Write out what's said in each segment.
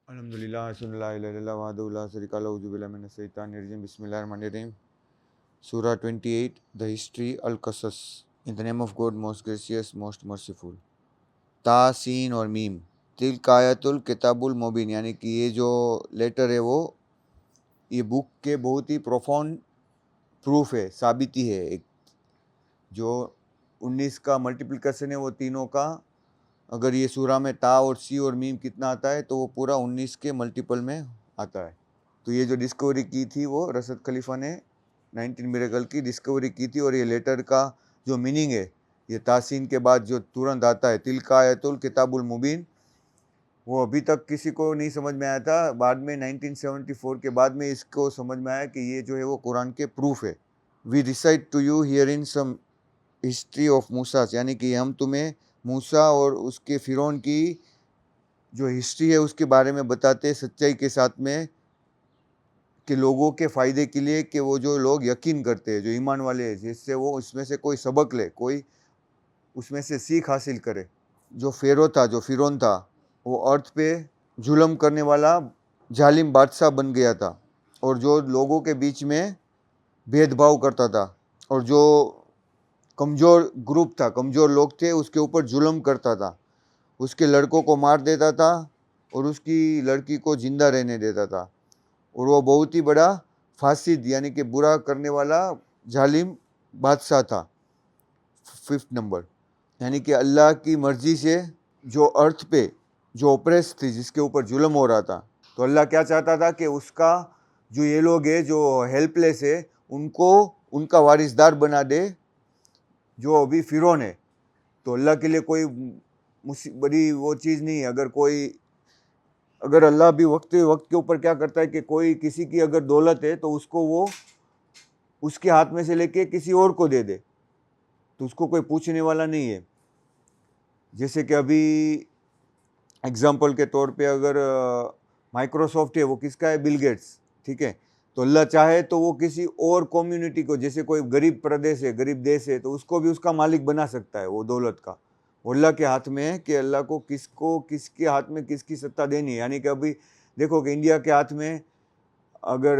अल्हम्दुलिल्लाह अस्सलातु इल्लल्लाह वहदहु ला शरीका लहु औज़ु बिल्लाहि मिनश शैतानिर रजीम बिस्मिल्लाहिर्रहमानिर्रहीम Surah 28 The History Al-Qasas In the name of God most gracious most merciful ता सीन और मीम तिल्क आयतुल किताबुल मुबीन यानी कि ये जो लेटर है वो ये बुक के बहुत ही प्रोफाउंड प्रूफ है, साबिती है। एक जो 19 का मल्टीप्लिकेशन है वो तीनों का, अगर ये सूरा में ता और सी और मीम कितना आता है तो वो पूरा 19 के मल्टीपल में आता है। तो ये जो डिस्कवरी की थी वो रशद खलीफा ने 19 मिरेकल की डिस्कवरी की थी। और ये लेटर का जो मीनिंग है, ये तासीन के बाद जो तुरंत आता है तिल्का आयतुल किताबुल मुबीन, वो अभी तक किसी को नहीं समझ में आया था। बाद में 1974 के बाद में इसको समझ में आया कि ये जो है वो कुरान के प्रूफ है। We recite to you here in some history of Musa, यानी कि हम तुम्हें मूसा और उसके फ़िरौन की जो हिस्ट्री है उसके बारे में बताते सच्चाई के साथ में, कि लोगों के फ़ायदे के लिए, कि वो जो लोग यकीन करते हैं, जो ईमान वाले हैं, जिससे वो उसमें से कोई सबक ले, कोई उसमें से सीख हासिल करे। जो फ़ेरो था, जो फ़िरौन था, वो अर्थ पे जुल्म करने वाला जालिम बादशाह बन गया था और जो लोगों के बीच में भेदभाव करता था और जो कमज़ोर ग्रुप था, कमज़ोर लोग थे, उसके ऊपर जुल्म करता था, उसके लड़कों को मार देता था और उसकी लड़की को ज़िंदा रहने देता था। और वो बहुत ही बड़ा फासिद यानी कि बुरा करने वाला जालिम बादशाह था। 5th नंबर यानी कि अल्लाह की मर्ज़ी से जो अर्थ पे जो ओप्रेस थी, जिसके ऊपर जुल्म हो रहा था, तो अल्लाह क्या चाहता था कि उसका जो ये लोग है जो हेल्पलेस है उनको उनका वारिसदार बना दे, जो अभी फ़िरौन है। तो अल्लाह के लिए कोई बड़ी वो चीज़ नहीं है। अगर अल्लाह भी वक्त के ऊपर क्या करता है कि कोई किसी की अगर दौलत है तो उसको वो उसके हाथ में से लेके किसी और को दे दे, तो उसको कोई पूछने वाला नहीं है। जैसे कि अभी एग्जाम्पल के तौर पे अगर माइक्रोसॉफ्ट है, वो किसका है? बिल गेट्स, ठीक है। तो अल्लाह चाहे तो वो किसी और कम्युनिटी को, जैसे कोई गरीब प्रदेश है, गरीब देश है, तो उसको भी उसका मालिक बना सकता है वो दौलत का। वो अल्लाह के हाथ में है कि अल्लाह को किसके हाथ में किसकी सत्ता देनी है। यानी कि अभी देखो कि इंडिया के हाथ में अगर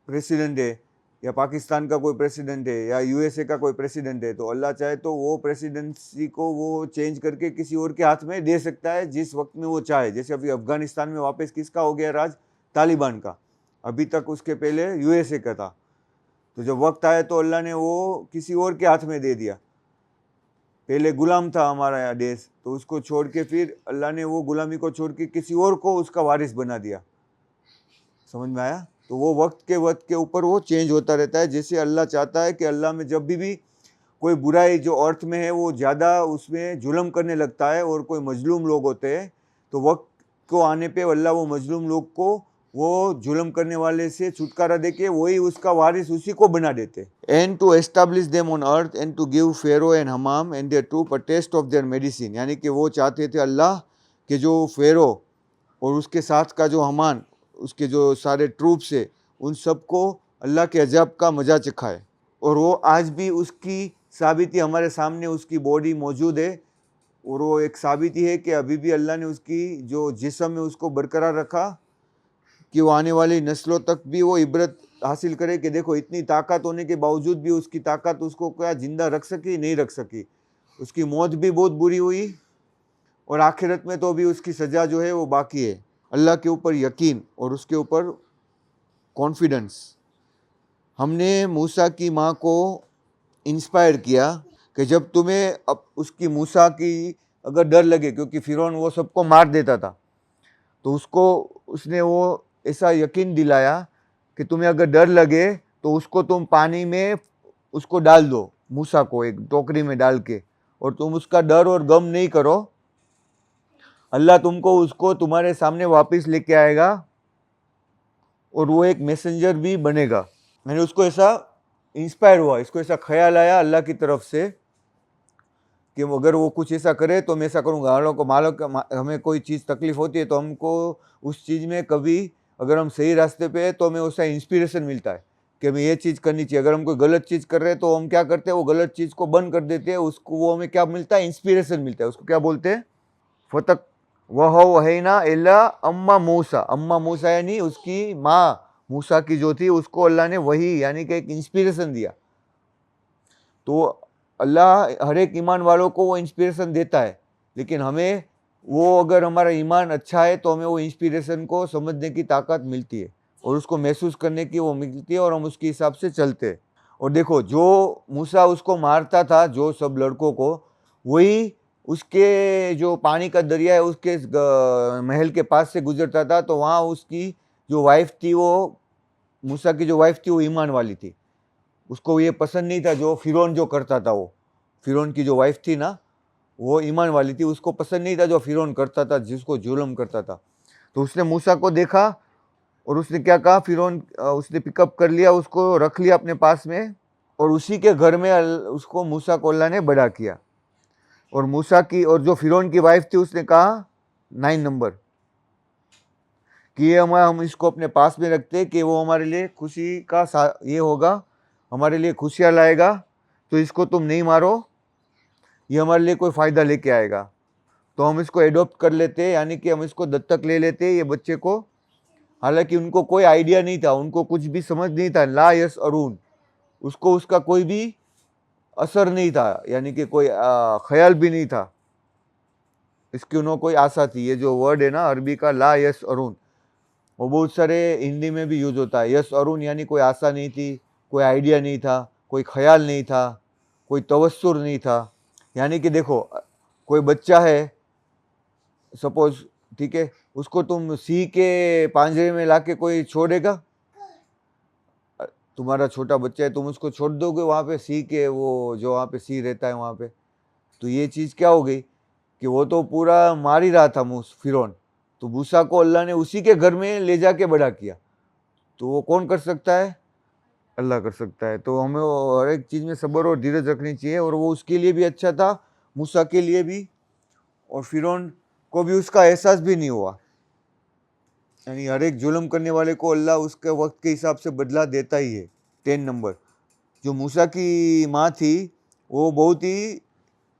प्रेसिडेंट है, या पाकिस्तान का कोई प्रेसिडेंट है, या यूएसए का कोई प्रेसिडेंट है, तो अल्लाह चाहे तो वो प्रेसिडेंसी को वो चेंज करके किसी और के हाथ में दे सकता है जिस वक्त में वो चाहे। जैसे अभी अफगानिस्तान में वापस किसका हो गया राज? तालिबान का। अभी तक उसके पहले यूएसए का था। तो जब वक्त आया तो अल्लाह ने वो किसी और के हाथ में दे दिया। पहले गुलाम था हमारा देश, तो उसको छोड़ के फिर अल्लाह ने वो गुलामी को छोड़ के किसी और को उसका वारिस बना दिया। समझ में आया? तो वो वक्त के ऊपर वो चेंज होता रहता है। जैसे अल्लाह चाहता है कि अल्लाह में जब भी कोई बुराई जो अर्थ में है वो ज़्यादा उसमें जुल्म करने लगता है और कोई मजलूम लोग होते हैं, तो वक्त को आने पे अल्लाह वो मजलूम लोग को वो जुल्म करने वाले से छुटकारा देके वही उसका वारिस उसी को बना देते। And to establish them on earth and to give Pharaoh and Haman and their troop a taste of their medicine, यानी कि वो चाहते थे अल्लाह के जो फेरो और उसके साथ का जो हमान, उसके जो सारे ट्रूप्स है, उन सबको अल्लाह के अजाब का मजा चखाए। और वो आज भी उसकी साबिती हमारे सामने, उसकी बॉडी मौजूद है और वो एक साबिती है कि अभी भी अल्लाह ने उसकी जो जिस्म है उसको बरकरार रखा, कि वो आने वाली नस्लों तक भी वो इबरत हासिल करे कि देखो इतनी ताकत होने के बावजूद भी उसकी ताकत उसको क्या जिंदा रख सकी? नहीं रख सकी। उसकी मौत भी बहुत बुरी हुई और आखिरत में तो अभी उसकी सज़ा जो है वो बाकी है। अल्लाह के ऊपर यकीन और उसके ऊपर कॉन्फिडेंस। हमने मूसा की माँ को इंस्पायर किया कि जब तुम्हें अब उसकी मूसा की अगर डर लगे, क्योंकि फ़िरौन वो सबको मार देता था, तो उसने वो ऐसा यकीन दिलाया कि तुम्हें अगर डर लगे तो उसको तुम पानी में उसको डाल दो, मूसा को एक टोकरी में डाल के, और तुम उसका डर और गम नहीं करो। अल्लाह तुमको उसको तुम्हारे सामने वापस लेके आएगा और वो एक मैसेंजर भी बनेगा। मैंने उसको ऐसा इंस्पायर हुआ, इसको ऐसा ख्याल आया अल्लाह की तरफ से कि अगर वो कुछ ऐसा करे तो मैं ऐसा करूँगा। हम लोग को मालूम, हमें कोई चीज़ तकलीफ़ होती है तो हमको उस चीज़ में कभी अगर हम सही रास्ते पे हैं तो हमें उसका इंस्पिरेशन मिलता है कि हमें ये चीज़ करनी चाहिए। अगर हम कोई गलत चीज़ कर रहे हैं तो हम क्या करते हैं? वो गलत चीज़ को बंद कर देते हैं। उसको वो हमें क्या मिलता है? इंस्पिरेशन मिलता है। उसको क्या बोलते हैं? फतक वहैना इला अम्मा मूसा यानी उसकी माँ मूसा की जो थी उसको अल्लाह ने वही यानी कि एक इंस्पिरेशन दिया। तो अल्लाह हर एक ईमान वालों को वो इंस्पिरेशन देता है, लेकिन हमें वो अगर हमारा ईमान अच्छा है तो हमें वो इंस्पिरेशन को समझने की ताकत मिलती है और उसको महसूस करने की वो मिलती है और हम उसके हिसाब से चलते हैं। और देखो जो मूसा उसको मारता था जो सब लड़कों को, वही उसके जो पानी का दरिया है उसके महल के पास से गुजरता था, तो वहाँ उसकी जो वाइफ थी वो मूसा की जो वाइफ थी वो ईमान वाली थी। उसको ये पसंद नहीं था जो फिरौन जो करता था, वो फिरौन की जो वाइफ थी ना वो ईमान वाली थी, उसको पसंद नहीं था जो फिरौन करता था, जिसको जुल्म करता था। तो उसने मूसा को देखा और उसने क्या कहा, फिरौन उसने पिकअप कर लिया, उसको रख लिया अपने पास में और उसी के घर में उसको मूसा को अल्लाह ने बड़ा किया। और मूसा की और जो फिरौन की वाइफ थी उसने कहा 9 नंबर कि ये हम इसको अपने पास में रखते कि वो हमारे लिए खुशी का ये होगा, हमारे लिए खुशियाँ लाएगा, तो इसको तुम नहीं मारो, ये हमारे लिए कोई फ़ायदा लेके आएगा। तो हम इसको एडॉप्ट कर लेते, यानी कि हम इसको दत्तक ले लेते ये बच्चे को। हालांकि उनको कोई आइडिया नहीं था, उनको कुछ भी समझ नहीं था, ला यस अरून, उसको उसका कोई भी असर नहीं था, यानी कि कोई ख्याल भी नहीं था, इसकी उन्होंने कोई आशा थी। ये जो वर्ड है ना अरबी का ला यस अरून, वो बहुत सारे हिंदी में भी यूज होता है। यस अरून यानी कोई आशा नहीं थी, कोई आइडिया नहीं था, कोई ख्याल नहीं था, कोई तवस्सुर नहीं था। यानी कि देखो कोई बच्चा है सपोज, ठीक है, उसको तुम सी के पांजरे में लाके कोई छोड़ेगा? तुम्हारा छोटा बच्चा है, तुम उसको छोड़ दोगे वहाँ पे सी के, वो जो वहाँ पे सी रहता है वहाँ पे? तो ये चीज़ क्या हो गई कि वो तो पूरा मार ही रहा था फिरौन, तो मूसा को अल्लाह ने उसी के घर में ले जाके बड़ा किया। तो वो कौन कर सकता है? अल्लाह कर सकता है। तो हमें हर एक चीज़ में सब्र और धीरज रखनी चाहिए, और वो उसके लिए भी अच्छा था, मूसा के लिए भी, और फिरौन को भी उसका एहसास भी नहीं हुआ। यानी हर एक जुल्म करने वाले को अल्लाह उसके वक्त के हिसाब से बदला देता ही है। 10 नंबर, जो मूसा की माँ थी वो बहुत ही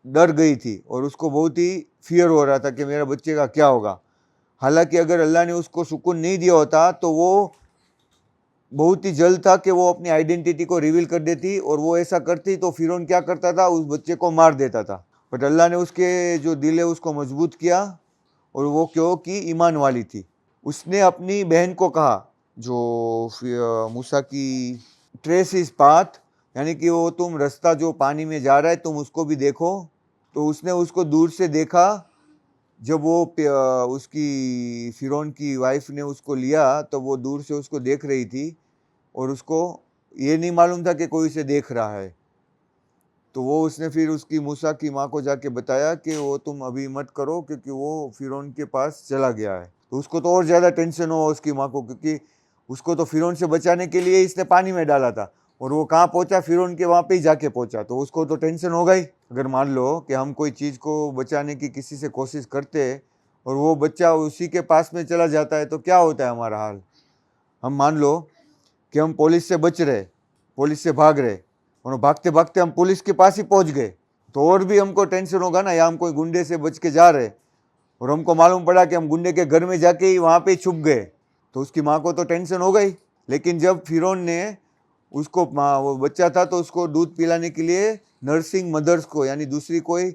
डर गई थी और उसको बहुत ही फियर हो रहा था कि मेरे बच्चे का क्या होगा। हालांकि अगर अल्लाह ने उसको सुकून नहीं दिया होता तो वो बहुत ही जल्द था कि वो अपनी आइडेंटिटी को रिवील कर देती, और वो ऐसा करती तो फिरौन क्या करता था, उस बच्चे को मार देता था। बट अल्लाह ने उसके जो दिल है उसको मजबूत किया, और वो क्योंकि ईमान वाली थी। उसने अपनी बहन को कहा जो मूसा की, ट्रेस इज पाथ, यानी कि वो तुम रास्ता जो पानी में जा रहा है तुम उसको भी देखो। तो उसने उसको दूर से देखा, जब वो उसकी फिरौन की वाइफ ने उसको लिया तो वो दूर से उसको देख रही थी, और उसको ये नहीं मालूम था कि कोई उसे देख रहा है। तो वो उसने फिर उसकी मूसा की माँ को जाके बताया कि वो तुम अभी मत करो, क्योंकि वो फिरौन के पास चला गया है। तो उसको तो और ज़्यादा टेंशन हुआ उसकी माँ को, क्योंकि उसको तो फिरौन से बचाने के लिए इसने पानी में डाला था, और वो कहाँ पहुँचा, फिरौन के वहाँ पे ही जाके पहुँचा, तो उसको तो टेंशन हो गई। अगर मान लो कि हम कोई चीज़ को बचाने की किसी से कोशिश करते हैं और वो बच्चा उसी के पास में चला जाता है, तो क्या होता है हमारा हाल। हम मान लो कि हम पुलिस से बच रहे, पुलिस से भाग रहे, और भागते भागते हम पुलिस के पास ही पहुंच गए, तो और भी हमको टेंशन होगा ना। या हम कोई गुंडे से बच के जा रहे और हमको मालूम पड़ा कि हम गुंडे के घर में जाके ही वहाँ पे छुप गए, तो उसकी माँ को तो टेंशन हो गई। लेकिन जब फिरौन ने उसको, माँ वो बच्चा था तो उसको दूध पिलाने के लिए नर्सिंग मदर्स को, यानी दूसरी कोई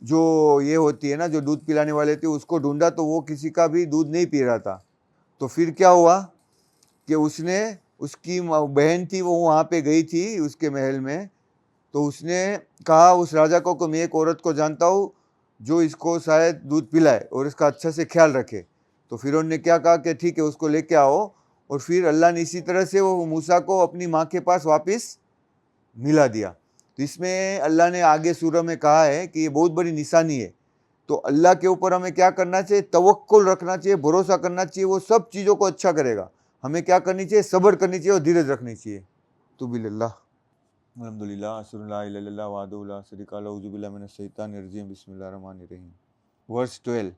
जो ये होती है ना जो दूध पिलाने वाले थे, उसको ढूंढा, तो वो किसी का भी दूध नहीं पी रहा था। तो फिर क्या हुआ कि उसने, उसकी बहन थी वो वहाँ पे गई थी उसके महल में, तो उसने कहा उस राजा को कि मैं एक औरत को जानता हूँ जो इसको शायद दूध पिलाए और इसका अच्छा से ख्याल रखे। तो फिर उन्होंने क्या कहा कि ठीक है उसको लेके आओ, और फिर अल्लाह ने इसी तरह से वो मूसा को अपनी माँ के पास वापस मिला दिया। तो इसमें अल्लाह ने आगे सूरह में कहा है कि ये बहुत बड़ी निशानी है। तो अल्लाह के ऊपर हमें क्या करना चाहिए, तवक्कुल रखना चाहिए, भरोसा करना चाहिए, वो सब चीज़ों को अच्छा करेगा। हमें क्या करनी चाहिए, सब्र करनी चाहिए और धीरज रखनी चाहिए। तो बिल्लाह अल्हम्दुलिल्लाह अस्सलाम इल्लल्लाह वहदहु ला शरीका लहु औज़ु बिल्लाहि मिनश शैतानिर रजीम बिस्मिल्लाहिर रहमानिर रहीम। वर्स 12,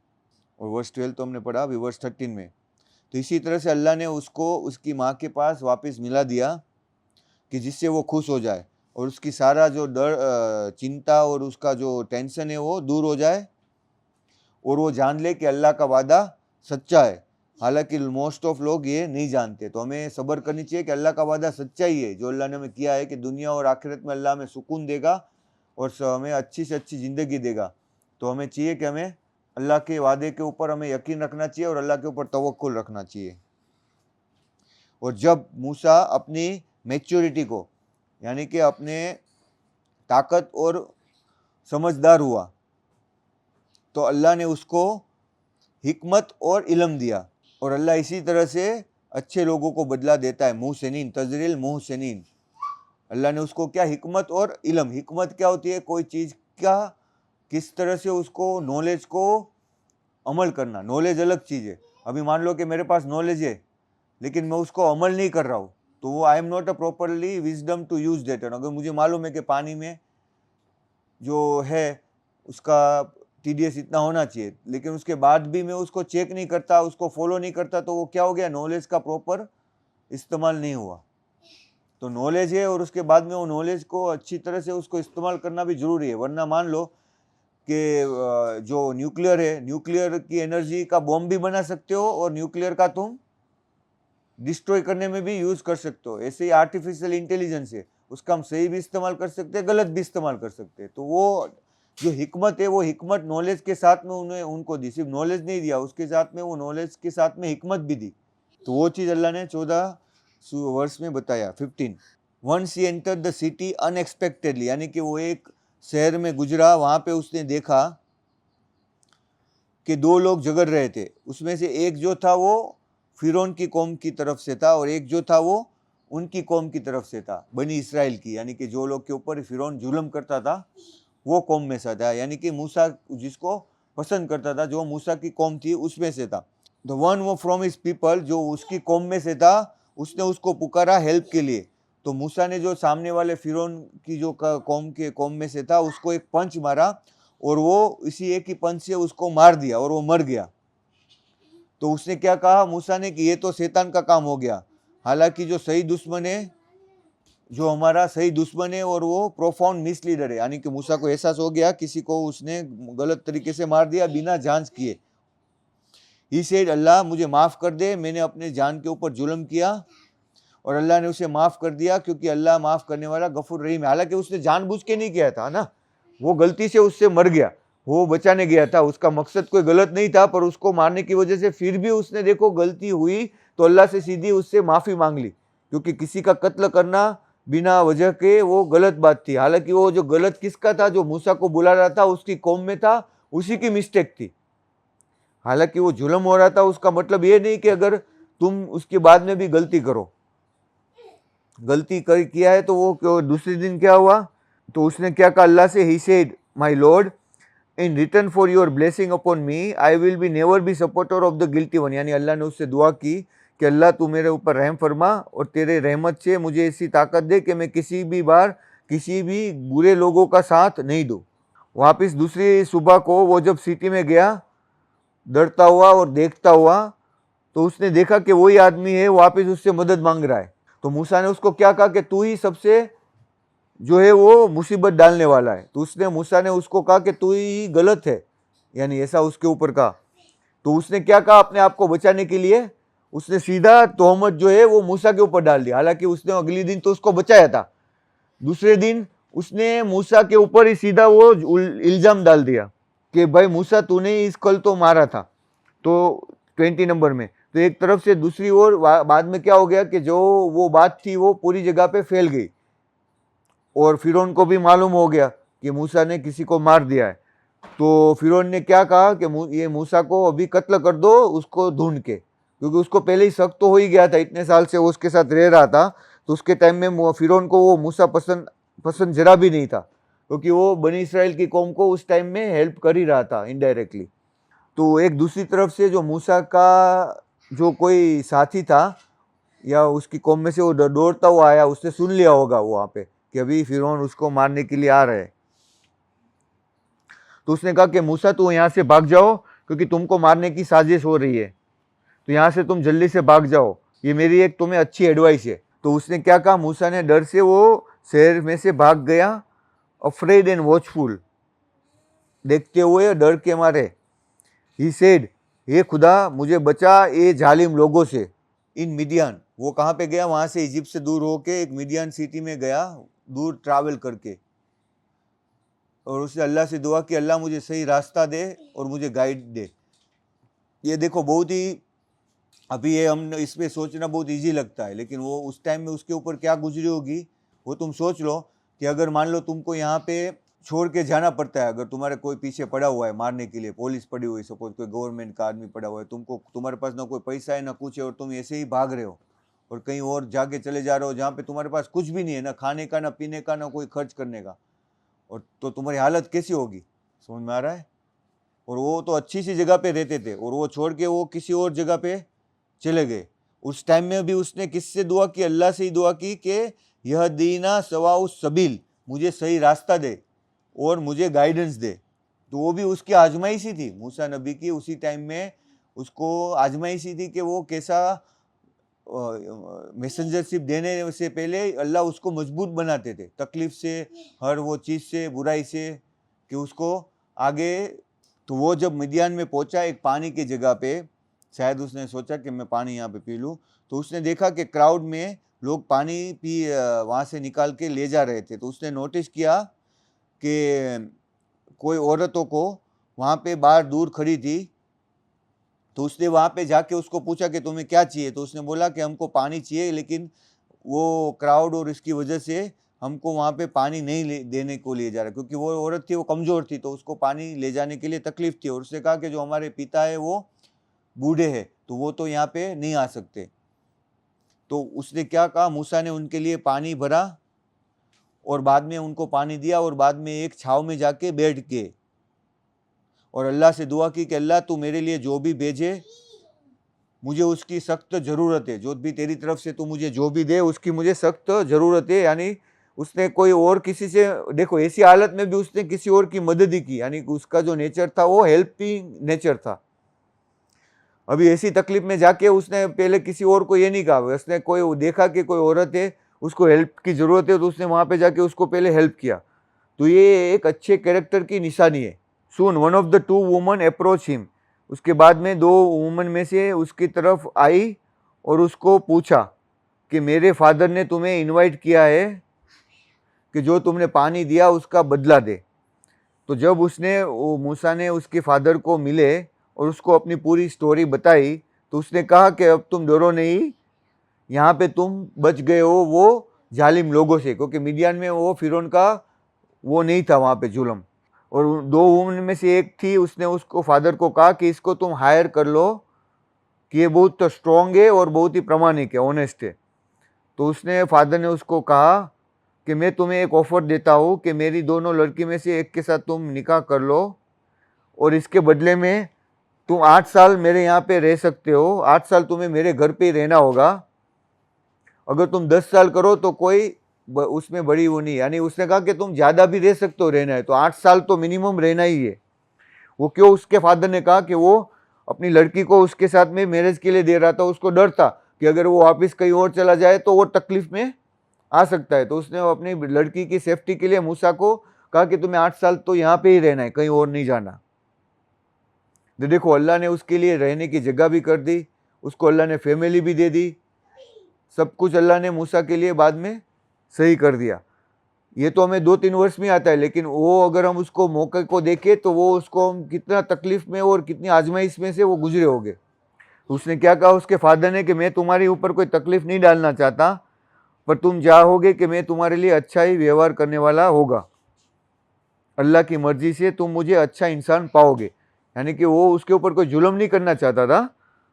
और वर्स 12 तो हमने पढ़ा, अभी वर्स 13 में। तो इसी तरह से अल्लाह ने उसको उसकी माँ के पास वापस मिला दिया कि जिससे वो खुश हो जाए और उसकी सारा जो डर, चिंता और उसका जो टेंशन है वो दूर हो जाए, और वो जान ले कि अल्लाह का वादा सच्चा है। हालांकि मोस्ट ऑफ लोग ये नहीं जानते। तो हमें सब्र करनी चाहिए कि अल्लाह का वादा सच्चा ही है, जो अल्लाह ने हमें किया है कि दुनिया और आखिरत में अल्लाह हमें सुकून देगा और हमें अच्छी से अच्छी ज़िंदगी देगा। तो हमें चाहिए कि हमें अल्लाह के वादे के ऊपर हमें यकीन रखना चाहिए और अल्लाह के ऊपर तवक्कुल रखना चाहिए। और जब मूसा अपनी मैच्योरिटी को, यानी कि अपने ताकत और समझदार हुआ, तो अल्लाह ने उसको हिकमत और इल्म दिया। और अल्लाह इसी तरह से अच्छे लोगों को बदला देता है। मुहसिनीन, तजरिल मुहसिनीन। अल्लाह ने उसको क्या, हिकमत और इल्म। हिकमत क्या होती है, कोई चीज़ का किस तरह से उसको नॉलेज को अमल करना। नॉलेज अलग चीज़ है। अभी मान लो कि मेरे पास नॉलेज है लेकिन मैं उसको अमल नहीं कर रहा हूँ, तो वो I am not a properly wisdom to use that. अगर मुझे मालूम है कि पानी में जो है उसका TDS इतना होना चाहिए, लेकिन उसके बाद भी मैं उसको चेक नहीं करता, उसको फॉलो नहीं करता, तो वो क्या हो गया, नॉलेज का प्रॉपर इस्तेमाल नहीं हुआ। तो नॉलेज है और उसके बाद में वो नॉलेज को अच्छी तरह से उसको इस्तेमाल करना भी जरूरी है। वरना मान लो कि जो न्यूक्लियर है, न्यूक्लियर की एनर्जी का बॉम्ब भी बना सकते हो और न्यूक्लियर का तुम डिस्ट्रॉय करने में भी यूज कर सकते हो। ऐसे ही आर्टिफिशियल इंटेलिजेंस है, उसका हम सही भी इस्तेमाल कर सकते हैं, गलत भी इस्तेमाल कर सकते हैं। तो वो जो हिकमत है, वो हिकमत नॉलेज के साथ में उन्हें उनको दी। सिर्फ नॉलेज नहीं दिया, उसके साथ में वो नॉलेज के साथ में हिकमत भी दी। तो वो चीज़ अल्लाह ने 14 वर्ष में बताया। 15, once he enter the city unexpectedly, यानी कि वो एक शहर में गुजरा, वहाँ पे उसने देखा कि 2 लोग झगड़ रहे थे। उसमें से एक जो था वो फिरौन की कौम की तरफ से था और एक जो था वो उनकी कौम की तरफ से था, बनी इसराइल की, यानी कि जो लोग के ऊपर फिरौन जुल्म करता था वो कौम में से था, यानी कि मूसा जिसको पसंद करता था, जो मूसा की कौम थी उसमें से था। द वन वो फ्रॉम हिज पीपल, जो उसकी कौम में से था, उसने उसको पुकारा हेल्प के लिए। तो मूसा ने जो सामने वाले फिरौन की जो कौम में से था उसको एक पंच मारा और वो इसी एक ही पंच से उसको मार दिया और वो मर गया। तो उसने क्या कहा मूसा ने कि ये तो शैतान का काम हो गया। हालांकि जो सही दुश्मन है, जो हमारा सही दुश्मन है और वो प्रोफाउंड मिसलीडर है, यानी कि मूसा को एहसास हो गया किसी को उसने गलत तरीके से मार दिया बिना जांच किए। ही सेड, अल्लाह मुझे माफ़ कर दे, मैंने अपने जान के ऊपर जुल्म किया। और अल्लाह ने उसे माफ़ कर दिया क्योंकि अल्लाह माफ़ करने वाला गफूर रहीम है। हालांकि उसने जानबूझ के नहीं किया था ना, वो गलती से उससे मर गया, वो बचाने गया था, उसका मकसद कोई गलत नहीं था, पर उसको मारने की वजह से फिर भी उसने देखो गलती हुई तो अल्लाह से सीधी उससे माफ़ी मांग ली, क्योंकि किसी का कत्ल करना बिना वजह के वो गलत बात थी। हालांकि वो जो गलत किसका था, जो मूसा को बुला रहा था उसकी कौम में था, उसी की मिस्टेक थी। हालांकि वो जुल्म हो रहा था, उसका मतलब ये नहीं कि अगर तुम उसके बाद में भी गलती करो, गलती कर किया है तो वो दूसरे दिन क्या हुआ, तो उसने क्या कहा अल्लाह से, he said my Lord in return for your blessing upon me I will be never be supporter of the guilty one. यानी अल्लाह ने उससे दुआ की कि अल्लाह तू मेरे ऊपर रहम फरमा और तेरे रहमत से मुझे ऐसी ताकत दे कि मैं किसी भी बार किसी भी बुरे लोगों का साथ नहीं दूँ। वापिस दूसरी सुबह को वो जब सिटी में गया डरता हुआ और देखता हुआ, तो उसने देखा कि वही आदमी है वापिस उससे मदद मांग रहा है। तो मूसा ने उसको क्या कहा कि तू ही सबसे जो है वो मुसीबत डालने वाला है। तो उसने मूसा ने उसको कहा कि तू ही गलत है, यानी ऐसा उसके ऊपर कहा। तो उसने क्या कहा अपने आप को बचाने के लिए, उसने सीधा तोहमत जो है वो मूसा के ऊपर डाल दिया। हालांकि उसने अगले दिन तो उसको बचाया था, दूसरे दिन उसने मूसा के ऊपर ही सीधा वो इल्जाम डाल दिया कि भाई मूसा तूने इस कल तो मारा था। तो 20 नंबर में तो एक तरफ से, दूसरी ओर बाद में क्या हो गया कि जो वो बात थी वो पूरी जगह पे फैल गई और फिरौन को भी मालूम हो गया कि मूसा ने किसी को मार दिया है। तो फिरौन ने क्या कहा कि ये मूसा को अभी कत्ल कर दो, उसको ढूंढ के, क्योंकि उसको पहले ही शक तो हो ही गया था, इतने साल से वो उसके साथ रह रहा था। तो उसके टाइम में फिरौन को वो मूसा पसंद जरा भी नहीं था, क्योंकि वो बनी इसराइल की कौम को उस टाइम में हेल्प कर ही रहा था इनडायरेक्टली। तो एक दूसरी तरफ से जो मूसा का जो कोई साथी था या उसकी कौम में से वो दौड़ता हुआ आया, उसने सुन लिया होगा वहाँ पे कि अभी फिरौन उसको मारने के लिए आ रहे हैं। तो उसने कहा कि मूसा तू यहाँ से भाग जाओ क्योंकि तुमको मारने की साजिश हो रही है, तो यहाँ से तुम जल्दी से भाग जाओ, ये मेरी एक तुम्हें अच्छी एडवाइस है। तो उसने क्या कहा, मूसा ने डर से वो शहर में से भाग गया, अफ्रेड एंड वॉचफुल, देखते हुए डर के मारे। ही सेड, हे खुदा मुझे बचा ये जालिम लोगों से। इन मिडियान, वो कहाँ पे गया, वहाँ से इजिप्ट से दूर होके एक मिडियान सिटी में गया, दूर ट्रैवल करके, और उसने अल्लाह से दुआ की, अल्लाह मुझे सही रास्ता दे और मुझे गाइड दे। ये देखो बहुत ही, अभी ये हम इस पे सोचना बहुत इजी लगता है, लेकिन वो उस टाइम में उसके ऊपर क्या गुजरी होगी वो तुम सोच लो। कि अगर मान लो तुमको यहाँ पे छोड़ के जाना पड़ता है, अगर तुम्हारे कोई पीछे पड़ा हुआ है मारने के लिए, पुलिस पड़ी हुई, सपोज कोई गवर्नमेंट का आदमी पड़ा हुआ है, तुमको, तुम्हारे पास ना कोई पैसा है ना कुछ है, और तुम ऐसे ही भाग रहे हो और कहीं और जाके चले जा रहे हो जहाँ पे तुम्हारे पास कुछ भी नहीं है, ना खाने का ना पीने का ना कोई खर्च करने का, और तो तुम्हारी हालत कैसी होगी, समझ में आ रहा है। और वो तो अच्छी सी जगह पे रहते थे और वो छोड़ के वो किसी और जगह पे चले गए। उस टाइम में भी उसने किससे दुआ की, अल्लाह से ही दुआ की कि यह दीना सवाउ सबील, मुझे सही रास्ता दे और मुझे गाइडेंस दे। तो वो भी उसकी आजमाइशी थी, मूसा नबी की उसी टाइम में उसको आजमाइशी थी कि वो कैसा मैसेंजरशिप देने से पहले अल्लाह उसको मजबूत बनाते थे, तकलीफ से, हर वो चीज़ से, बुराई से, कि उसको आगे। तो वो जब मिडियान में पहुंचा एक पानी की जगह पे, शायद उसने सोचा कि मैं पानी यहाँ पे पी लूँ, तो उसने देखा कि क्राउड में लोग पानी पी वहाँ से निकाल के ले जा रहे थे। तो उसने नोटिस किया कि कोई औरतों को वहाँ पे बाहर दूर खड़ी थी। तो उसने वहाँ पे जाके उसको पूछा कि तुम्हें क्या चाहिए, तो उसने बोला कि हमको पानी चाहिए, लेकिन वो क्राउड और इसकी वजह से हमको वहाँ पे पानी नहीं देने को लिए जा रहा, क्योंकि वो औरत थी वो कमज़ोर थी, तो उसको पानी ले जाने के लिए तकलीफ थी। और उसने कहा कि जो हमारे पिता है वो बूढ़े हैं, तो वो तो यहाँ पे नहीं आ सकते। तो उसने क्या कहा, मूसा ने उनके लिए पानी भरा और बाद में उनको पानी दिया, और बाद में एक छाव में जाके बैठ गए और अल्लाह से दुआ की कि अल्लाह तू मेरे लिए जो भी भेजे मुझे उसकी सख्त ज़रूरत है, जो भी तेरी तरफ से तू मुझे जो भी दे उसकी मुझे सख्त ज़रूरत है। यानी उसने कोई और किसी से, देखो ऐसी हालत में भी उसने किसी और की मदद ही की, यानी उसका जो नेचर था वो हेल्पिंग नेचर था। अभी ऐसी तकलीफ में जाके उसने पहले किसी और को ये नहीं कहा, उसने कोई देखा कि कोई औरत है उसको हेल्प की ज़रूरत है, तो उसने वहाँ पे जाके उसको पहले हेल्प किया। तो ये एक अच्छे कैरेक्टर की निशानी है। Soon one of the two women approach him, उसके बाद में दो वुमन में से उसकी तरफ आई और उसको पूछा कि मेरे फादर ने तुम्हें इनवाइट किया है कि जो तुमने पानी दिया उसका बदला दे। तो जब उसने, वो मूसा ने उसके फादर को मिले और उसको अपनी पूरी स्टोरी बताई, तो उसने कहा कि अब तुम डरो नहीं, यहाँ पे तुम बच गए हो वो जालिम लोगों से, क्योंकि मिडियान में वो फिरौन का वो नहीं था वहाँ पे जुल्म। और दो वुमन में से एक थी, उसने उसको फादर को कहा कि इसको तुम हायर कर लो कि ये बहुत स्ट्रॉन्ग है और बहुत ही प्रामाणिक है, ऑनेस्ट है। तो उसने, फादर ने उसको कहा कि मैं तुम्हें एक ऑफर देता हूँ कि मेरी दोनों लड़की में से एक के साथ तुम निकाह कर लो और इसके बदले में तुम 8 साल मेरे यहाँ पे रह सकते हो, 8 साल तुम्हें मेरे घर पे ही रहना होगा। अगर तुम 10 साल करो तो कोई उसमें बड़ी वो नहीं, यानी उसने कहा कि तुम ज़्यादा भी रह सकते हो, रहना है तो 8 साल तो मिनिमम रहना ही है। वो क्यों, उसके फादर ने कहा कि वो अपनी लड़की को उसके साथ में मैरिज के लिए दे रहा था, उसको डर था कि अगर वो वापस कहीं और चला जाए तो वो तकलीफ में आ सकता है। तो उसने अपनी लड़की की सेफ्टी के लिए मूसा को कहा कि तुम्हें 8 साल तो यहाँ पे ही रहना है, कहीं और नहीं जाना। तो देखो अल्लाह ने उसके लिए रहने की जगह भी कर दी, उसको अल्लाह ने फैमिली भी दे दी, सब कुछ अल्लाह ने मूसा के लिए बाद में सही कर दिया। ये तो हमें 2-3 वर्ष में आता है, लेकिन वो अगर हम उसको मौके को देखें तो वो उसको हम कितना तकलीफ में और कितनी आजमाइश में से वो गुजरे होंगे। उसने क्या कहा उसके फादर ने कि मैं तुम्हारे ऊपर कोई तकलीफ नहीं डालना चाहता, पर तुम चाहोगे कि मैं तुम्हारे लिए अच्छा ही व्यवहार करने वाला होगा, अल्लाह की मर्जी से तुम मुझे अच्छा इंसान पाओगे। यानी कि वो उसके ऊपर कोई जुल्म नहीं करना चाहता था,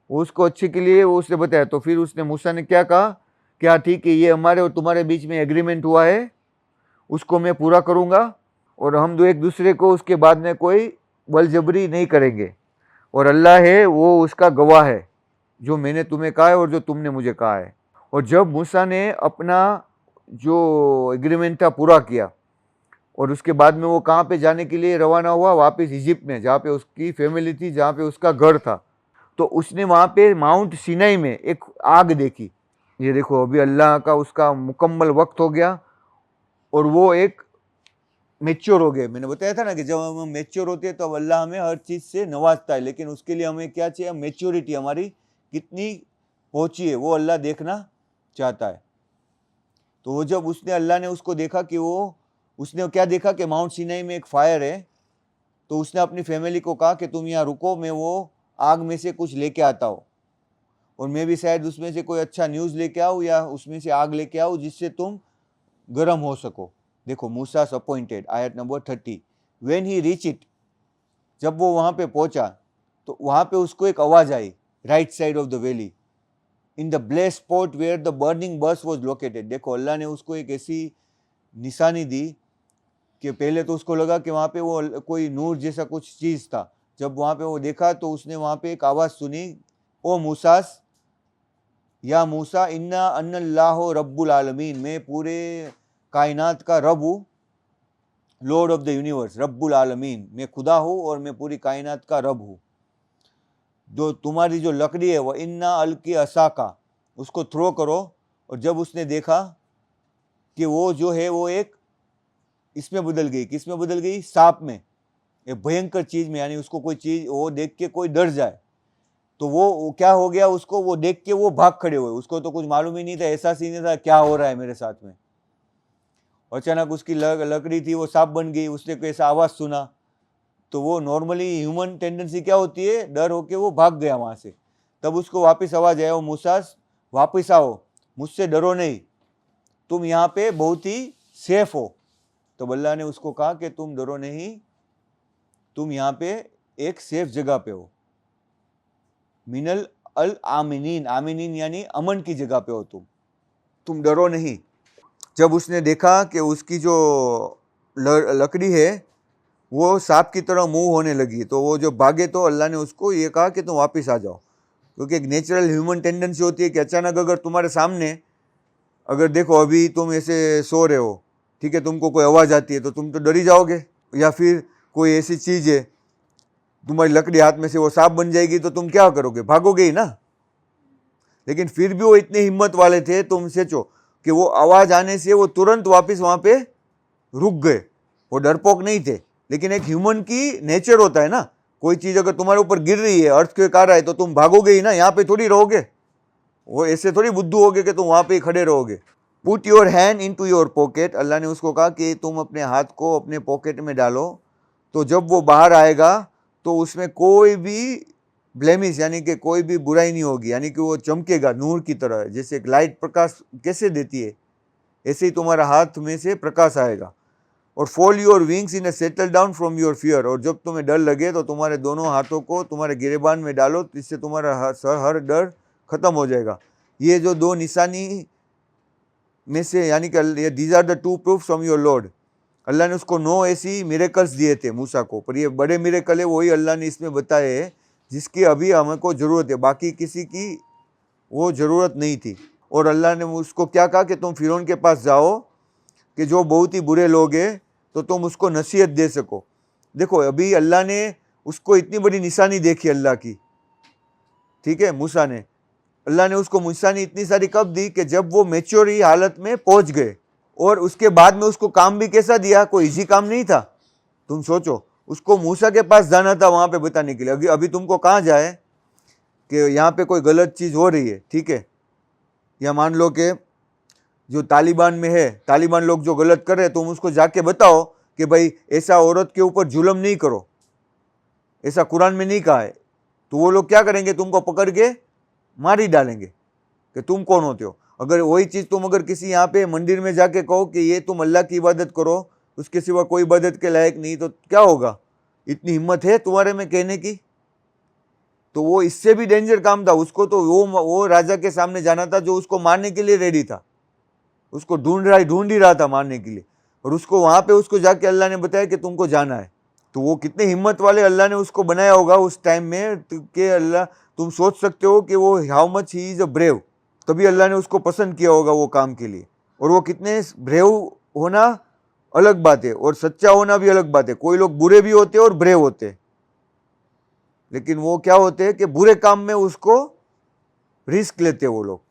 वो उसको अच्छे के लिए वो उसने बताया। तो फिर उसने, मूसा ने क्या कहा, क्या ठीक है, ये हमारे और तुम्हारे बीच में एग्रीमेंट हुआ है, उसको मैं पूरा करूँगा और हम दो एक दूसरे को उसके बाद में कोई बलजबरी नहीं करेंगे, और अल्लाह है वो उसका गवाह है जो मैंने तुम्हें कहा है और जो तुमने मुझे कहा है। और जब मूसा ने अपना जो एग्रीमेंट था पूरा किया और उसके बाद में वो कहाँ पे जाने के लिए रवाना हुआ, वापस इजिप्ट में, जहाँ पे उसकी फैमिली थी, जहाँ पे उसका घर था। तो उसने वहाँ पे माउंट सिनाई में एक आग देखी। ये देखो अभी अल्लाह का उसका मुकम्मल वक्त हो गया और वो एक मैच्योर हो गए। मैंने बताया था ना कि जब हम मैच्योर होते हैं तो अल्लाह हमें हर चीज़ से नवाजता है, लेकिन उसके लिए हमें क्या चाहिए? मैच्योरिटी हमारी कितनी पहुंची है वो अल्लाह देखना चाहता है। तो वो जब उसने अल्लाह ने उसको देखा कि उसने क्या देखा कि माउंट सिनाई में एक फायर है, तो उसने अपनी फैमिली को कहा कि तुम यहाँ रुको, मैं वो आग में से कुछ लेके आता हूँ, और मैं भी शायद उसमें से कोई अच्छा न्यूज़ लेके आऊँ या उसमें से आग लेके आऊँ जिससे तुम गर्म हो सको। देखो, मूसास अपॉइंटेड, आयत number 30। When he reach it, जब वो वहाँ पे पहुंचा तो वहाँ पे उसको एक आवाज़ आई, right side of the valley, in the blessed spot where the burning bush was located. देखो, अल्लाह ने उसको एक ऐसी निशानी दी कि पहले तो उसको लगा कि वहाँ पे वो कोई नूर जैसा कुछ चीज़ था। जब वहाँ पे वो देखा तो उसने वहाँ पे एक आवाज़ सुनी, ओ मूसास, या मूसा इन्ना अन्नल्लाहु रब्बुल आलमीन, मैं पूरे कायनात का रब हूँ, लॉर्ड ऑफ द यूनिवर्स, रब्बुल आलमीन, मैं खुदा हूँ और मैं पूरी कायनात का रब हूँ। जो तुम्हारी जो लकड़ी है वो इन्ना अलकी असाका, उसको थ्रो करो। और जब उसने देखा कि वो जो है वो एक इसमें बदल गई, किस में बदल गई? सांप में, एक भयंकर चीज में, यानी उसको कोई चीज वो देख के कोई डर जाए तो वो क्या हो गया, उसको वो देख के वो भाग खड़े हुए। उसको तो कुछ मालूम ही नहीं था, एहसास ही नहीं था क्या हो रहा है मेरे साथ में। अचानक उसकी लकड़ी थी वो सांप बन गई। उसने कोई ऐसा आवाज सुना तो वो नॉर्मली ह्यूमन टेंडेंसी क्या होती है, डर होके वो भाग गया वहां से। तब उसको वापस आवाज आया, मूसा वापस आओ, मुझसे डरो नहीं, तुम यहाँ पे बहुत ही सेफ हो। तो अल्लाह ने उसको कहा कि तुम डरो नहीं, तुम यहाँ पे एक सेफ जगह पे हो, मिनल अल आमिनीन, आमिनीन यानी अमन की जगह पे हो, तुम डरो नहीं। जब उसने देखा कि उसकी जो लकड़ी है वो सांप की तरह मूव होने लगी तो वो जो भागे, तो अल्लाह ने उसको ये कहा कि तुम वापस आ जाओ। क्योंकि एक नेचुरल ह्यूमन टेंडेंसी होती है कि अचानक अगर तुम्हारे सामने, अगर देखो अभी तुम ऐसे सो रहे हो, ठीक है, तुमको कोई आवाज़ आती है तो तुम तो डर ही जाओगे। या फिर कोई ऐसी चीज़ है, तुम्हारी लकड़ी हाथ में से वो सांप बन जाएगी तो तुम क्या करोगे? भागोगे ही ना। लेकिन फिर भी वो इतने हिम्मत वाले थे, तुम सोचो कि वो आवाज़ आने से वो तुरंत वापस वहाँ पे रुक गए। वो डरपोक नहीं थे, लेकिन एक ह्यूमन की नेचर होता है ना, कोई चीज़ अगर तुम्हारे ऊपर गिर रही है, अर्थक्वेक आ रहा है, तो तुम भागोगे ही ना, यहाँ पे थोड़ी रहोगे। वो ऐसे थोड़ी बुद्धू होगे कि तुम वहाँ पे ही खड़े रहोगे। Put your hand into your pocket, अल्लाह ने उसको कहा कि तुम अपने हाथ को अपने पॉकेट में डालो, तो जब वो बाहर आएगा तो उसमें कोई भी ब्लेमिश यानी कि कोई भी बुराई नहीं होगी, यानी कि वो चमकेगा नूर की तरह। जैसे एक लाइट प्रकाश कैसे देती है, ऐसे ही तुम्हारा हाथ में से प्रकाश आएगा। और fold your wings in A settle down from your fear, और जब तुम्हें डर लगे तो तुम्हारे दोनों हाथों को तुम्हारे गिरेबान में डालो, इससे तुम्हारा हर डर खत्म हो जाएगा। ये जो दो निशानी में से, यानी कि these are the two proof from your lord, अल्लाह ने उसको 9 ऐसी मिरेकल्स दिए थे मूसा को, पर ये बड़े मिरेकल है वही अल्लाह ने इसमें बताए हैं जिसकी अभी हमको ज़रूरत है, बाकी किसी की वो ज़रूरत नहीं थी। और अल्लाह ने उसको क्या कहा कि तुम फिरौन के पास जाओ कि जो बहुत ही बुरे लोग हैं, तो तुम उसको नसीहत दे सको। देखो, अभी अल्लाह ने उसको इतनी बड़ी निशानी देखी अल्लाह की, ठीक है, मूसा ने, अल्लाह ने उसको निशानी इतनी सारी कब दी कि जब वो मैच्योर हालत में पहुंच गए। और उसके बाद में उसको काम भी कैसा दिया, कोई इजी काम नहीं था। तुम सोचो, उसको मूसा के पास जाना था वहां पे बताने के लिए। अभी तुमको कहाँ जाए कि यहाँ पे कोई गलत चीज़ हो रही है, ठीक है, या मान लो कि जो तालिबान में है, तालिबान लोग जो गलत कर रहे हैं, तुम उसको जाके बताओ कि भाई ऐसा औरत के ऊपर जुल्म नहीं करो, ऐसा कुरान में नहीं कहा है, तो वो लोग क्या करेंगे, तुमको पकड़ के मार ही डालेंगे कि तुम कौन होते हो। अगर वही चीज़ तुम अगर किसी यहाँ पे मंदिर में जाके कहो कि ये तुम अल्लाह की इबादत करो, उसके सिवा कोई इबादत के लायक नहीं, तो क्या होगा? इतनी हिम्मत है तुम्हारे में कहने की? तो वो इससे भी डेंजर काम था। उसको तो वो राजा के सामने जाना था जो उसको मारने के लिए रेडी था, उसको ढूंढ ही रहा था मारने के लिए, और उसको वहां पे उसको जाके अल्लाह ने बताया कि तुमको जाना है। तो वो कितने हिम्मत वाले अल्लाह ने उसको बनाया होगा उस टाइम में कि अल्लाह, तुम सोच सकते हो कि वो how much he is a brave, तभी अल्लाह ने उसको पसंद किया होगा वो काम के लिए। और वो कितने ब्रेव होना अलग बात है और सच्चा होना भी अलग बात है। कोई लोग बुरे भी होते हैं और ब्रेव होते हैं, लेकिन वो क्या होते हैं कि बुरे काम में उसको रिस्क लेते हैं वो लोग।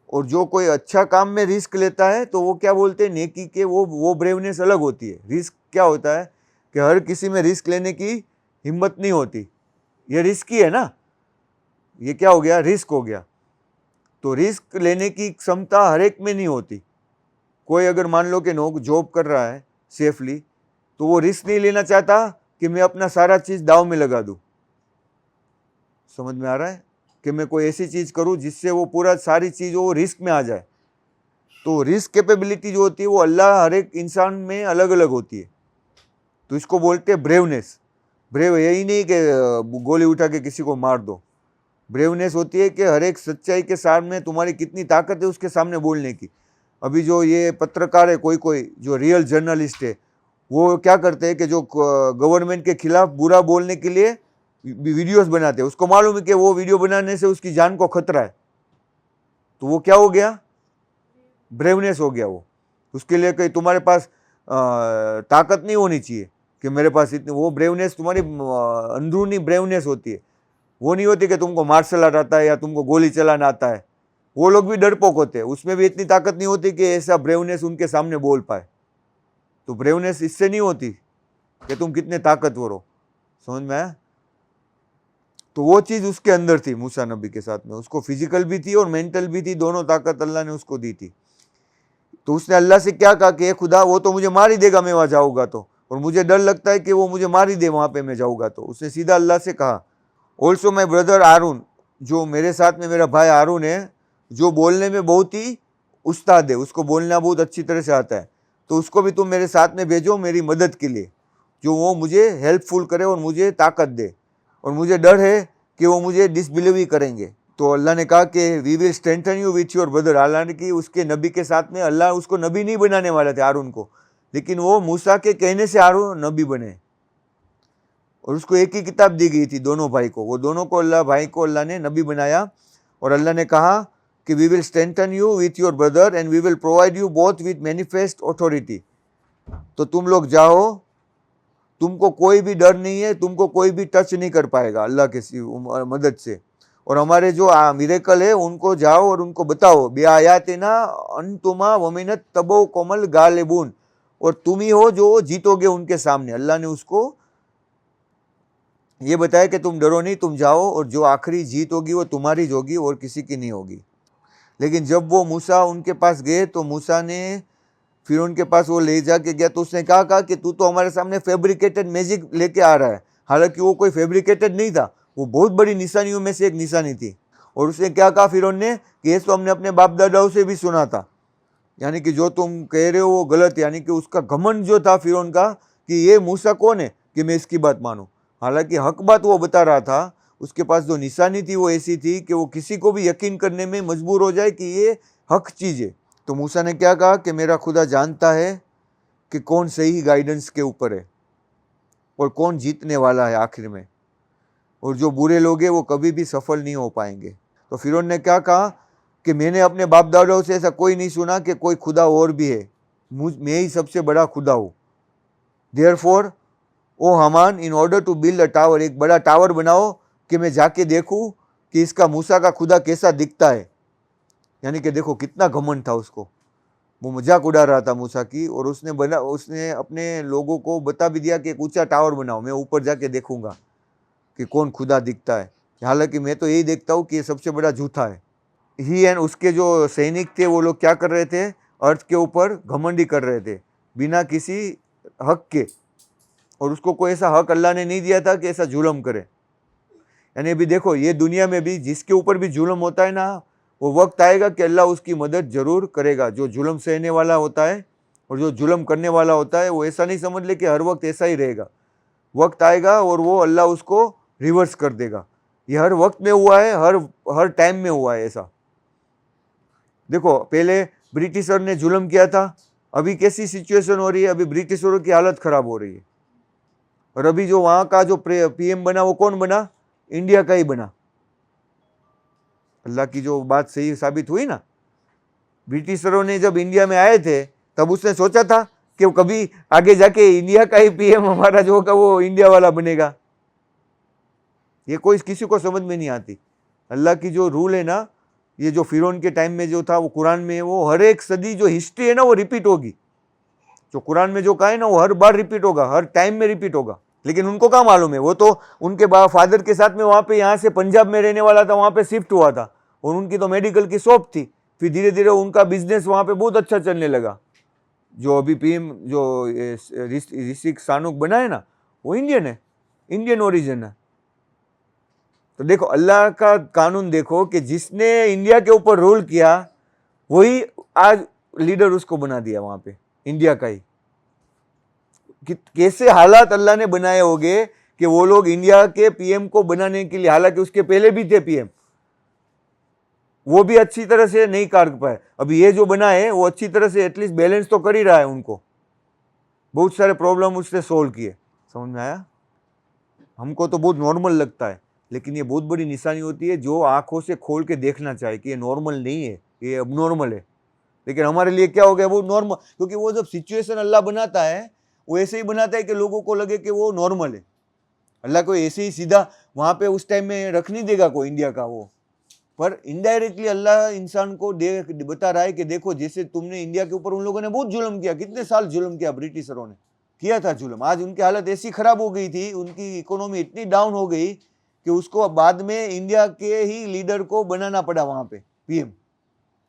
और जो कोई अच्छा काम में रिस्क लेता है तो वो क्या बोलते हैं, नेकी के वो ब्रेवनेस अलग होती है। रिस्क क्या होता है कि हर किसी में रिस्क लेने की हिम्मत नहीं होती, ये रिस्क ही है ना, ये क्या हो गया, रिस्क हो गया। तो रिस्क लेने की क्षमता हर एक में नहीं होती। कोई अगर मान लो कि जॉब कर रहा है सेफली, तो वो रिस्क नहीं लेना चाहता कि मैं अपना सारा चीज दाव में लगा दूं। समझ में आ रहा है कि मैं कोई ऐसी चीज करूं जिससे वो पूरा सारी चीज वो रिस्क में आ जाए। तो रिस्क कैपेबिलिटी जो होती है वो अल्लाह हर एक इंसान में अलग अलग होती है। तो इसको बोलते हैं ब्रेवनेस। ब्रेव यही नहीं कि गोली उठा के किसी को मार दो। ब्रेवनेस होती है कि हर एक सच्चाई के सामने तुम्हारी कितनी ताकत है उसके सामने बोलने की। अभी जो ये पत्रकार है, कोई कोई जो रियल जर्नलिस्ट है, वो क्या करते हैं कि जो गवर्नमेंट के खिलाफ बुरा बोलने के लिए वीडियोस बनाते हैं। उसको मालूम है कि वो वीडियो बनाने से उसकी जान को खतरा है, तो वो क्या हो गया, ब्रेवनेस हो गया। वो उसके लिए कहीं तुम्हारे पास ताकत नहीं होनी चाहिए कि मेरे पास इतनी, वो ब्रेवनेस तुम्हारी अंदरूनी ब्रेवनेस होती है। वो नहीं होती कि तुमको मार्शल आर्ट आता है या तुमको गोली चलाना आता है। वो लोग भी डरपोक होते हैं, उसमें भी इतनी ताकत नहीं होती कि ऐसा ब्रेवनेस उनके सामने बोल पाए। तो ब्रेवनेस इससे नहीं होती कि तुम कितने ताकतवर हो। समझ में आया? तो वो चीज उसके अंदर थी मूसा नबी के साथ में। उसको फिजिकल भी थी और मेंटल भी थी, दोनों ताकत अल्लाह ने उसको दी थी। तो उसने अल्लाह से क्या कहा कि खुदा वो तो मुझे मार ही देगा मैं वहां जाऊंगा तो, और मुझे डर लगता है कि वो मुझे मार ही दे वहां पे मैं जाऊंगा तो। उसने सीधा अल्लाह से कहा, ऑल्सो माई ब्रदर हारून, जो मेरे साथ में मेरा भाई हारून है, जो बोलने में बहुत ही उस्ताद है, उसको बोलना बहुत अच्छी तरह से आता है, तो उसको भी तुम मेरे साथ में भेजो मेरी मदद के लिए, जो वो मुझे हेल्पफुल करे और मुझे ताकत दे। और मुझे डर है कि वो मुझे डिसबिलीव ही करेंगे। तो अल्लाह ने कहा कि we will strengthen you with your brother. हालांकि उसके नबी के साथ में अल्लाह उसको नबी नहीं बनाने वाले थे हारून को, लेकिन वो मूसा के कहने से हारून नबी बने। और उसको एक ही किताब दी गई थी दोनों भाई को, वो दोनों को अल्लाह ने नबी बनाया। और अल्लाह ने कहा कि we will strengthen you with your brother and we will provide you both with manifest authority. तो तुम लोग जाओ, तुमको कोई भी डर नहीं है, तुमको कोई भी टच नहीं कर पाएगा अल्लाह की मदद से। और हमारे जो मिरेकल है उनको जाओ और उनको बताओ, बेआयातिना अंतुमा वमिनत तबो कोमल गालिबून, और तुम ही हो जो जीतोगे उनके सामने। अल्लाह ने उसको ये बताया कि तुम डरो नहीं, तुम जाओ और जो आखिरी जीत होगी वो तुम्हारी होगी और किसी की नहीं होगी। लेकिन जब वो मूसा उनके पास गए तो मूसा ने फिर उनके पास वो ले जाके गया, तो उसने कहा कि तू तो हमारे सामने फैब्रिकेटेड मैजिक लेके आ रहा है। हालांकि वो कोई फैब्रिकेटेड नहीं था, वो बहुत बड़ी निशानियों में से एक निशानी थी। और उसने क्या कहा फिर ने कि ये तो हमने अपने बाप दादाओं से भी सुना था, यानी कि जो तुम कह रहे हो वो गलत। यानी कि उसका घमंड जो था फिर का कि ये मूसा कौन है कि मैं इसकी बात मानूं। हालांकि हक बात वो बता रहा था, उसके पास जो निशानी थी वो ऐसी थी कि वो किसी को भी यकीन करने में मजबूर हो जाए कि ये हक चीज़ है। तो मूसा ने क्या कहा कि मेरा खुदा जानता है कि कौन सही गाइडेंस के ऊपर है और कौन जीतने वाला है आखिर में, और जो बुरे लोग हैं वो कभी भी सफल नहीं हो पाएंगे। तो फिरौन ने क्या कहा कि मैंने अपने बाप दादाओं से ऐसा कोई नहीं सुना कि कोई खुदा और भी है, मैं ही सबसे बड़ा खुदा हूँ। Therefore O Haman, in order to build a tower, एक बड़ा टावर बनाओ कि मैं जाके देखूं कि इसका मूसा का खुदा कैसा दिखता है। यानी कि देखो कितना घमंड था उसको, वो मजाक उड़ा रहा था मूसा की। और उसने अपने लोगों को बता भी दिया कि एक ऊंचा टावर बनाओ, मैं ऊपर जाके देखूंगा कि कौन खुदा दिखता है। हालांकि मैं तो यही देखता हूँ कि ये सबसे बड़ा झूठा है। ही एंड उसके जो सैनिक थे वो लोग क्या कर रहे थे, अर्थ के ऊपर घमंडी कर रहे थे बिना किसी हक के। और उसको कोई ऐसा हक अल्लाह ने नहीं दिया था कि ऐसा जुल्म करे। यानी अभी देखो ये दुनिया में भी जिसके ऊपर भी जुल्म होता है ना, वो वक्त आएगा कि अल्लाह उसकी मदद जरूर करेगा। जो जुल्म सहने वाला होता है और जो जुल्म करने वाला होता है वो ऐसा नहीं समझ ले कि हर वक्त ऐसा ही रहेगा। वक्त आएगा और वो अल्लाह उसको रिवर्स कर देगा। ये हर वक्त में हुआ है, हर टाइम में हुआ है ऐसा। देखो पहले ब्रिटिशर ने जुल्म किया था, अभी कैसी सिचुएशन हो रही है, अभी ब्रिटिशरों की हालत खराब हो रही है। और अभी जो वहां का जो पीएम बना वो कौन बना, इंडिया का ही बना। अल्लाह की जो बात सही साबित हुई ना, ब्रिटिशरों ने जब इंडिया में आए थे तब उसने सोचा था कि वो कभी आगे जाके इंडिया का ही पीएम हमारा जो होगा वो इंडिया वाला बनेगा। ये कोई किसी को समझ में नहीं आती। अल्लाह की जो रूल है ना, ये जो फिरौन के टाइम में जो था वो कुरान में, वो हर एक सदी जो हिस्ट्री है ना वो रिपीट होगी। जो कुरान में जो कहा है ना वो हर बार रिपीट होगा, हर टाइम में रिपीट होगा। लेकिन उनको क्या मालूम है, वो तो उनके फादर के साथ में वहाँ पे, यहाँ से पंजाब में रहने वाला था, वहाँ पे शिफ्ट हुआ था और उनकी तो मेडिकल की शॉप थी। फिर धीरे धीरे उनका बिजनेस वहाँ पे बहुत अच्छा चलने लगा। जो अभी पीएम जो ऋषि सानुक बना है ना, वो इंडियन है, इंडियन ओरिजिन है। तो देखो अल्लाह का कानून देखो कि जिसने इंडिया के ऊपर रूल किया वही आज लीडर उसको बना दिया वहां पे, इंडिया का ही। कैसे हालात अल्लाह ने बनाए होंगे कि वो लोग इंडिया के पीएम को बनाने के लिए, हालांकि उसके पहले भी थे पीएम, वो भी अच्छी तरह से नहीं कर पाए। अभी ये जो बना है वो अच्छी तरह से एटलीस्ट बैलेंस तो कर ही रहा है, उनको बहुत सारे प्रॉब्लम उसने सोल्व किए। समझ में आया? हमको तो बहुत नॉर्मल लगता है, लेकिन ये बहुत बड़ी निशानी होती है जो आंखों से खोल के देखना चाहिए कि ये नॉर्मल नहीं है, ये अबनॉर्मल है। लेकिन हमारे लिए क्या हो गया, वो नॉर्मल, क्योंकि वो जब सिचुएशन अल्लाह बनाता है वो ऐसे ही बनाता है कि लोगों को लगे कि वो नॉर्मल है। अल्लाह को ऐसे ही सीधा वहां पे उस टाइम में रख नहीं देगा कोई इंडिया का वो, पर इनडायरेक्टली अल्लाह इंसान को बता रहा है कि देखो जैसे तुमने इंडिया के ऊपर, उन लोगों ने बहुत जुल्म किया, कितने साल जुल्म किया, ब्रिटिशरों ने किया था जुल्म। आज उनकी हालत ऐसी खराब हो गई थी, उनकी इकोनॉमी इतनी डाउन हो गई कि उसको बाद में इंडिया के ही लीडर को बनाना पड़ा वहां पे पीएम,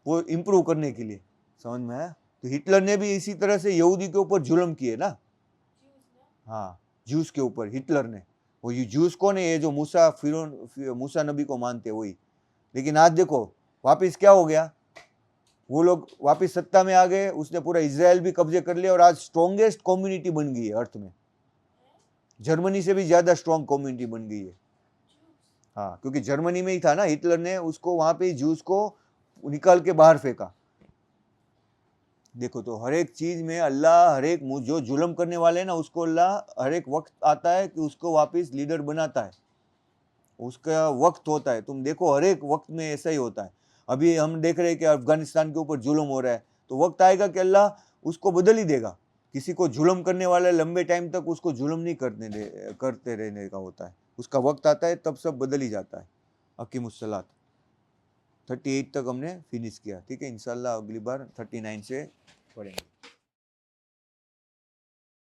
वो इम्प्रूव करने के लिए। समझ में आया? तो हिटलर ने भी इसी तरह से यहूदी के ऊपर जुल्म किए ना। हाँ, ज्यूस के ऊपर हिटलर ने। वो ये ज्यूस कौन है? ये जो मूसा नबी को मानते वही। लेकिन आज देखो वापिस क्या हो गया, वो लोग वापिस सत्ता में आ गए, उसने पूरा इजराइल भी कब्जे कर लिया और आज स्ट्रॉन्गेस्ट कम्युनिटी बन गई है अर्थ में। जर्मनी से भी ज्यादा स्ट्रॉन्ग कम्युनिटी बन गई है। हाँ, क्योंकि जर्मनी में ही था ना, हिटलर ने उसको वहां पे ज्यूस को निकाल के बाहर फेंका। देखो तो हर एक चीज में अल्लाह, हर एक जो जुल्म करने वाले हैं ना उसको अल्लाह हर एक वक्त आता है कि उसको वापस लीडर बनाता है, उसका वक्त होता है। तुम देखो हर एक वक्त में ऐसा ही होता है। अभी हम देख रहे हैं कि अफगानिस्तान के ऊपर जुल्म हो रहा है, तो वक्त आएगा कि अल्लाह उसको बदल ही देगा। किसी को जुल्म करने वाला लंबे टाइम तक उसको जुल्म नहीं करते रहने का होता है, उसका वक्त आता है तब सब बदल ही जाता है। अकीमुस्सलात 38 तक हमने फिनिश किया, ठीक है। इंशाल्लाह अगली बार 39 से पढ़ेंगे।